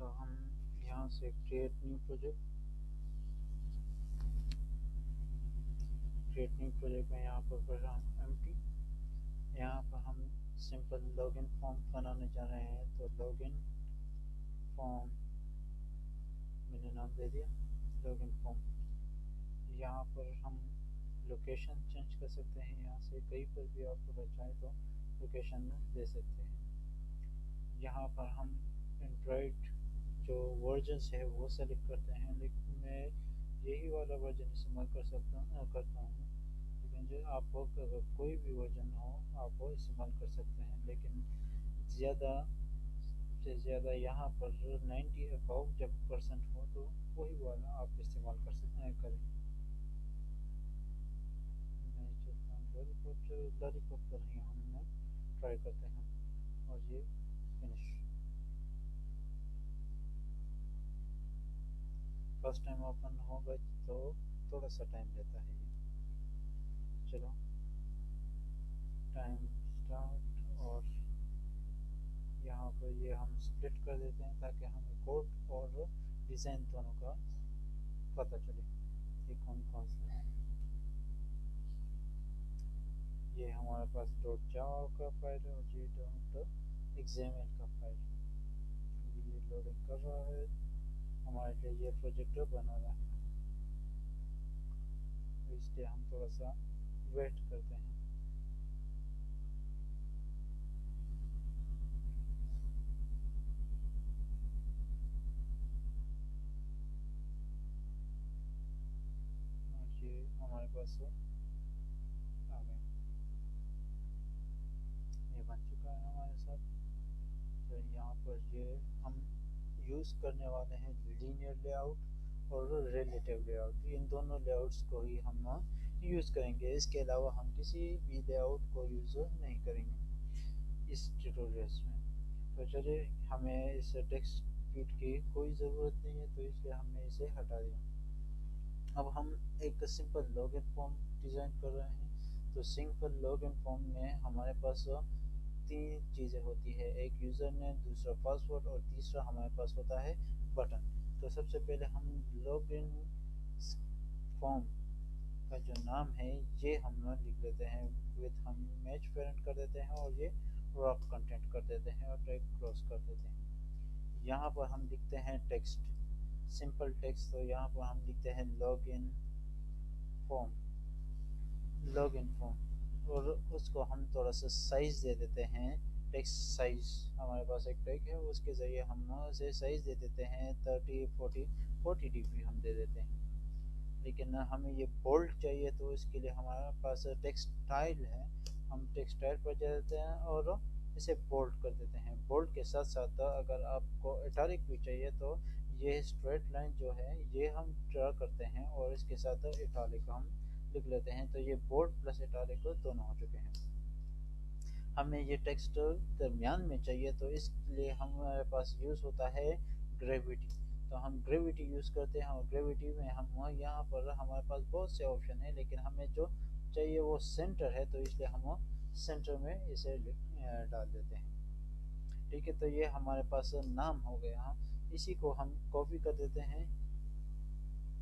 तो हम यहाँ से क्रिएट न्यू प्रोजेक्ट में यहाँ पर हम एम्प्टी, यहाँ पर हम सिंपल लॉगिन फॉर्म बनाने जा रहे हैं। तो लॉगिन फॉर्म मैंने नाम दे दिया लॉगिन फॉर्म। यहाँ पर हम लोकेशन चेंज कर सकते हैं, यहाँ से कहीं पर भी आप अगर चाहें तो लोकेशन दे सकते हैं। यहाँ पर हम एंड्रॉयड जो वर्जन है वो सेलेक्ट करते हैं, लेकिन मैं यही वाला वर्जन इस्तेमाल करता हूँ। लेकिन जो आप अगर कोई भी वर्जन हो आप वो इस्तेमाल कर सकते हैं, लेकिन ज़्यादा से ज़्यादा यहाँ पर 90 अबाव जब परसेंट हो तो वही वाला आप इस्तेमाल कर सकते हैं करें। मैं चलता हूँ लॉलीपॉप पर ही हम ट्राई करते हैं और ये फिनिश। फर्स्ट टाइम ओपन होगा तो थोड़ा सा टाइम लेता है ये। चलो टाइम स्टार्ट, और यहाँ पर ये हम स्प्लिट कर देते हैं ताकि हमें कोड और डिज़ाइन दोनों का पता चले कि कौन कौन सा है। ये हमारे पास .java का फाइल है और ये .xml का फाइल। ये लोडिंग कर रहा है, हमारे लिए ये प्रोजेक्ट बना रहा है, इसलिए हम थोड़ा सा वेट करते हैं। और ये हमारे पास आ गया, ये बन चुका है हमारे साथ। तो यहाँ पर ये हम यूज़ करने वाले हैं लीनियर लेआउट और रिलेटिव लेआउट। इन दोनों लेआउट्स को ही हम यूज़ करेंगे, इसके अलावा हम किसी भी लेआउट को यूज़ नहीं करेंगे इस ट्यूटोरियल्स में। तो चलिए, हमें इस टेक्स्ट फीड की कोई ज़रूरत नहीं है, तो इसलिए हमने इसे हटा दिया। अब हम एक सिंपल लॉगिन फॉर्म डिज़ाइन कर रहे हैं। तो सिंपल लॉगिन फॉर्म में हमारे पास तीन चीज़ें होती है, एक यूज़र नेम, दूसरा पासवर्ड और तीसरा हमारे पास होता है बटन। तो सबसे पहले हम लॉगिन फॉर्म का जो नाम है ये हम लिख लेते हैं विथ, हम मैच पेरेंट कर देते हैं और ये रॉक कंटेंट कर देते हैं और टैग क्लोज कर देते हैं। यहाँ पर हम लिखते हैं टेक्स्ट, सिंपल टेक्स्ट। तो यहाँ पर हम लिखते हैं लॉगिन फॉर्म और उसको हम थोड़ा सा साइज दे देते हैं, टेक्स्ट साइज। हमारे पास एक टैग है, उसके ज़रिए हम उसे साइज दे देते हैं 30 40 dp हम दे देते हैं। लेकिन हमें ये बोल्ड चाहिए, तो इसके लिए हमारे पास टेक्स्ट स्टाइल है, हम टेक्स्ट स्टाइल पर जा देते हैं और इसे बोल्ड कर देते हैं। बोल्ड के साथ साथ अगर आपको इटैलिक भी चाहिए तो ये स्ट्रेट लाइन जो है ये हम ड्रा करते हैं और इसके साथ इटैलिक हम लिख लेते हैं। तो ये बोल्ड प्लस इटैलिक दोनों हो चुके हैं। हमें ये टेक्स्ट दरमियान में चाहिए, तो इसलिए हमारे पास यूज़ होता है ग्रेविटी। तो हम ग्रेविटी यूज़ करते हैं और ग्रेविटी में हम यहाँ पर हमारे पास बहुत से ऑप्शन है, लेकिन हमें जो चाहिए वो सेंटर है, तो इसलिए हम सेंटर में इसे डाल देते हैं। ठीक है, तो ये हमारे पास नाम हो गया। इसी को हम कॉपी कर देते हैं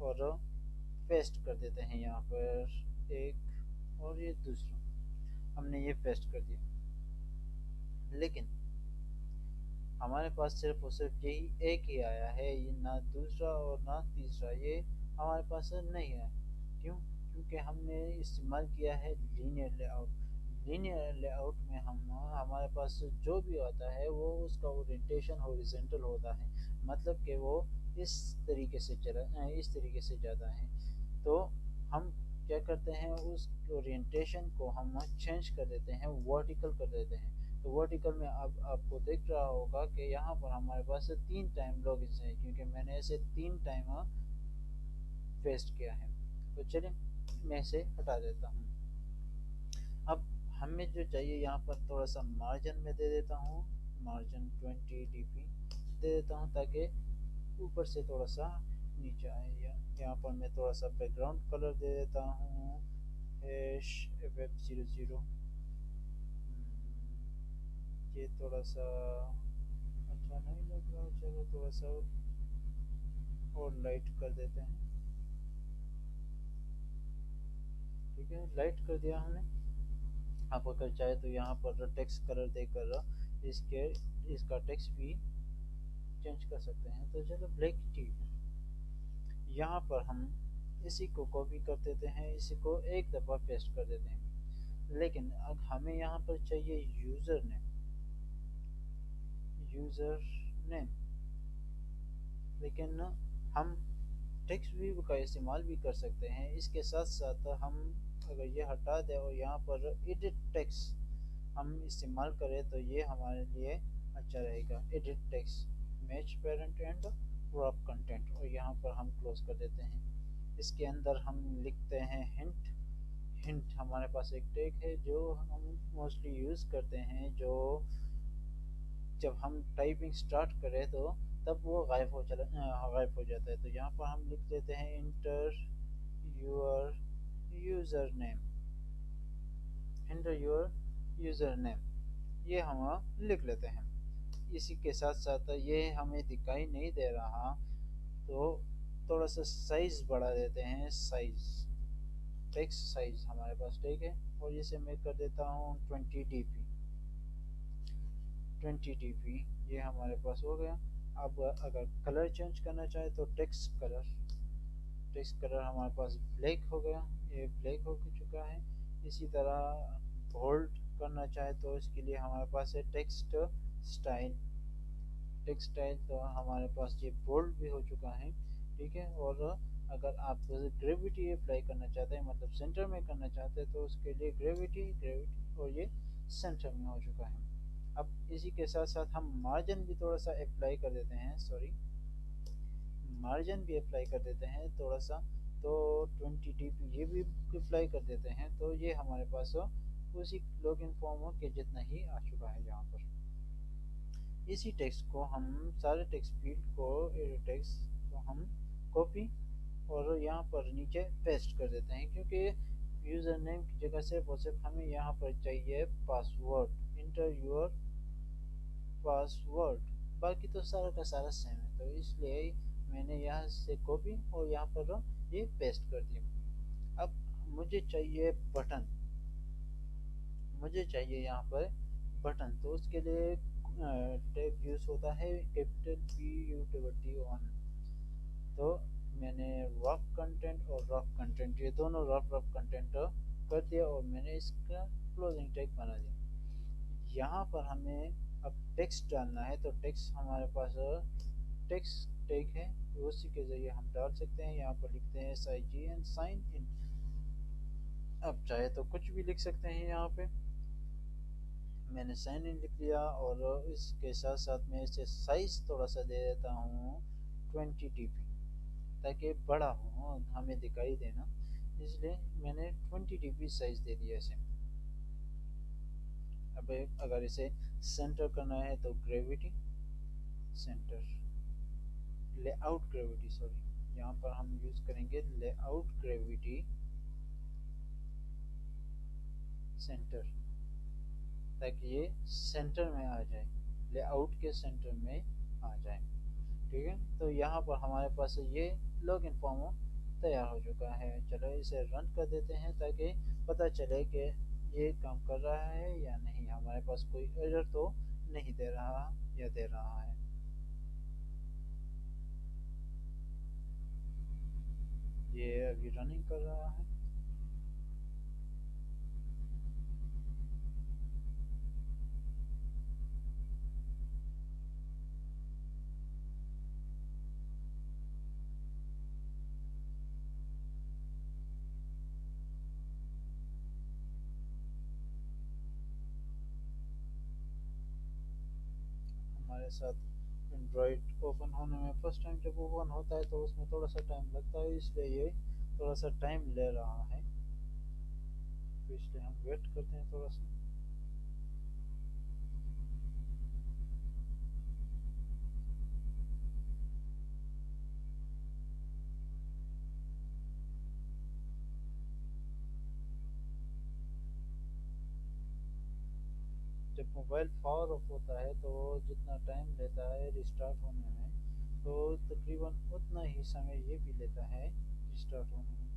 और पेस्ट कर देते हैं यहाँ पर एक, और ये दूसरा हमने ये पेस्ट कर दिया। लेकिन हमारे पास सिर्फ और सिर्फ यही एक ही आया है, ये ना दूसरा और ना तीसरा ये हमारे पास नहीं है। क्यों? क्योंकि हमने इस्तेमाल किया है लीनियर लेआउट। लीनियर लेआउट में हम हमारे पास जो भी आता है वो उसका ओरिएंटेशन हॉरिजॉन्टल होता है, मतलब कि वो इस तरीके से जाता है। तो हम क्या करते हैं, उस ओरिएंटेशन को हम चेंज कर देते हैं, वर्टिकल कर देते हैं। तो वर्टिकल में अब आपको दिख रहा होगा कि यहाँ पर हमारे पास 3 टाइम लॉगिन है, क्योंकि मैंने इसे 3 टाइम पेस्ट किया है। तो चलिए मैं इसे हटा देता हूँ। अब हमें जो चाहिए यहाँ पर थोड़ा सा मार्जिन में दे देता हूँ, मार्जिन 20 dp दे देता हूँ ताकि ऊपर से थोड़ा सा नीचे आए। यहाँ पर मैं थोड़ा सा बैकग्राउंड कलर दे देता हूँ #ff00। ये थोड़ा सा अच्छा नहीं लग रहा, चलो थोड़ा सा और लाइट कर देते हैं। ठीक है, लाइट कर दिया हमने। आप अगर चाहे तो यहाँ पर टेक्स्ट कलर देकर इसके इसका टेक्स्ट भी चेंज कर सकते हैं। तो चलो ब्लैक ठीक है। यहाँ पर हम इसी को कॉपी कर देते हैं, इसी को एक दफ़ा पेस्ट कर देते हैं। लेकिन अब हमें यहाँ पर चाहिए यूज़र नेम, यूज़र नेम। लेकिन हम टेक्स्ट व्यू का इस्तेमाल भी कर सकते हैं। इसके साथ साथ हम अगर ये हटा दें और यहाँ पर एडिट टेक्स्ट हम इस्तेमाल करें तो ये हमारे लिए अच्छा रहेगा। Edit text, match parent and wrap content, और यहाँ पर हम क्लोज कर देते हैं। इसके अंदर हम लिखते हैं हिंट। हिंट हमारे पास एक टैग है जो हम मोस्टली यूज़ करते हैं, जो जब हम टाइपिंग स्टार्ट करें तो तब वो गायब हो जाता है। तो यहाँ पर हम लिख देते हैं inter your user name, inter your user name, ये हम लिख लेते हैं। इसी के साथ साथ ये हमें दिखाई नहीं दे रहा तो थोड़ा सा साइज़ बढ़ा देते हैं। साइज़, टेक्स्ट साइज़ हमारे पास ठीक है, और इसे मैं कर देता हूँ 20 dp। 20 dp ये हमारे पास हो गया। अब अगर कलर चेंज करना चाहे तो टेक्स्ट कलर, टेक्स्ट कलर हमारे पास ब्लैक हो गया, ये ब्लैक हो चुका है। इसी तरह बोल्ड करना चाहे तो इसके लिए हमारे पास है टेक्स्ट स्टाइल। टेक्स्ट स्टाइल तो हमारे पास ये बोल्ड भी हो चुका है। ठीक है, और अगर आप ग्रेविटी अप्लाई करना चाहते हैं, मतलब सेंटर में करना चाहते हैं, तो उसके लिए ग्रेविटी, ग्रेविटी, और ये सेंटर में हो चुका है। अब इसी के साथ साथ हम मार्जिन भी थोड़ा सा अप्लाई कर देते हैं, सॉरी, मार्जिन भी अप्लाई कर देते हैं थोड़ा सा। तो 20 dp ये भी अप्लाई कर देते हैं। तो ये हमारे पास उसी लॉगिन फॉर्म के जितना ही आ चुका है। यहाँ पर इसी टेक्स्ट को हम सारे टेक्स्ट फील्ड को, टेक्स्ट को हम कॉपी और यहाँ पर नीचे पेस्ट कर देते हैं, क्योंकि यूज़र नेम की जगह सिर्फ हमें यहाँ पर चाहिए पासवर्ड, इंटर योर पासवर्ड। बाकी तो सारा का सारा सेम है, तो इसलिए मैंने यहाँ से कॉपी और यहाँ पर ये पेस्ट कर दिया। अब मुझे चाहिए बटन, मुझे चाहिए यहाँ पर बटन। तो उसके लिए टैग यूज़ होता है कैपिटल PUT1। तो मैंने रफ कंटेंट और रफ कंटेंट, ये दोनों रफ कंटेंट कर दिया और मैंने इसका क्लोजिंग टैग बना दिया। यहाँ पर हमें अब टेक्स्ट डालना है, तो टेक्स्ट हमारे पास टेक्स्ट टैग है, उसी के ज़रिए हम डाल सकते हैं। यहाँ पर लिखते हैं SIGN साइन इन। अब चाहे तो कुछ भी लिख सकते हैं। यहाँ पे मैंने साइन इन लिख लिया, और इसके साथ साथ मैं इसे साइज़ थोड़ा सा दे देता हूँ 20 dp, ताकि बड़ा हो, हमें दिखाई देना, इसलिए मैंने 20 dp साइज़ दे दिया इसे। अब अगर इसे सेंटर करना है तो gravity centre, layout gravity, sorry, यहाँ पर हम यूज़ करेंगे लेआउट ग्रेविटी सेंटर, ताकि ये सेंटर में आ जाए, लेआउट के सेंटर में आ जाए। ठीक है, तो यहाँ पर हमारे पास ये लॉगिन फॉर्म तैयार हो चुका है। चलो इसे रन कर देते हैं ताकि पता चले कि ये काम कर रहा है या नहीं, हमारे पास कोई एरर तो नहीं दे रहा या दे रहा है। ये अभी रनिंग कर रहा है। हमारे साथ एंड्रॉयड ओपन होने में फर्स्ट टाइम जब ओपन होता है तो उसमें थोड़ा सा टाइम लगता है, इसलिए ये थोड़ा सा टाइम ले रहा है, तो इसलिए हम वेट करते हैं थोड़ा सा। जब जब मोबाइल पावर ऑफ होता है तो जितना टाइम लेता है रिस्टार्ट होने में, तो तकरीबन उतना ही समय ये भी लेता है रिस्टार्ट होने में,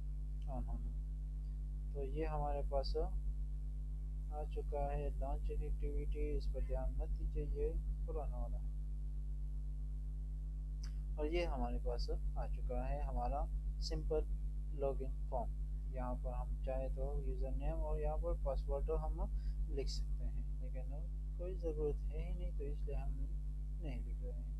ऑन होने में। तो ये हमारे पास आ चुका है लॉन्चिंग एक्टिविटी, इस पर ध्यान मत दीजिए, ये पुराना वाला है। और ये हमारे पास आ चुका है हमारा सिंपल लॉगिन फॉर्म। यहाँ पर हम चाहे तो यूज़र नेम और यहाँ पर पासवर्ड हम लिख सकते हैं, लेकिन कोई ज़रूरत है ही नहीं, तो इसलिए हम नहीं लिख रहे हैं।